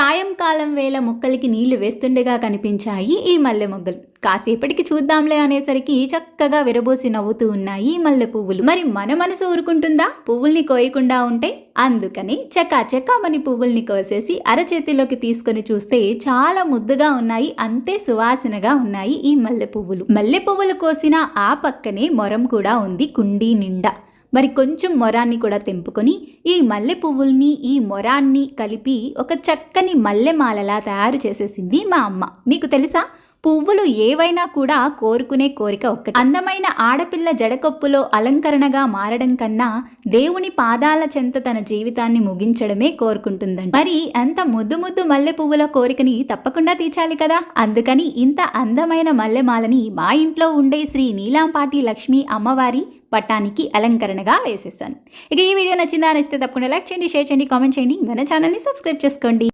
సాయంకాలం వేళ మొక్కలకి నీళ్లు వేస్తుండగా కనిపించాయి ఈ మల్లె మొగ్గలు. కాసేపటికి చూద్దాంలే అనేసరికి చక్కగా విరబోసి నవ్వుతూ ఉన్నాయి ఈ మల్లె పువ్వులు. మరి మన మనసు ఊరుకుంటుందా పువ్వుల్ని కోయకుండా ఉంటే? అందుకని చకాచకామని పువ్వుల్ని కోసేసి అరచేతిలోకి తీసుకొని చూస్తే చాలా ముద్దుగా ఉన్నాయి, అంతే సువాసనగా ఉన్నాయి ఈ మల్లె పువ్వులు. మల్లె పువ్వులు కోసిన ఆ పక్కనే మొరం కూడా ఉంది కుండీ నిండా. మరి కొంచెం మొరాన్ని కూడా తెంపుకొని ఈ మల్లె పువ్వుల్ని ఈ మొరాన్ని కలిపి ఒక చక్కని మల్లెమాలలా తయారు చేసేసింది మా అమ్మ. మీకు తెలుసా, పువ్వులు ఏవైనా కూడా కోరుకునే కోరిక ఒక్కటి. అందమైన ఆడపిల్ల జడకొప్పులో అలంకరణగా మారడం కన్నా దేవుని పాదాల చెంత తన జీవితాన్ని ముగించడమే కోరుకుంటుందండి. మరి అంత ముద్దు ముద్దు మల్లె పువ్వుల కోరికని తప్పకుండా తీర్చాలి కదా. అందుకని ఇంత అందమైన మల్లెమాలని మా ఇంట్లో ఉండే శ్రీ నీలాంపాటి లక్ష్మీ అమ్మవారి పట్టానికి అలంకరణగా వేసేసాను. ఇక ఈ వీడియో నచ్చిందా? నచ్చితే తప్పకుండా లైక్ చేయండి, షేర్ చేయండి, కామెంట్ చేయండి, మన ఛానల్ని సబ్స్క్రైబ్ చేసుకోండి.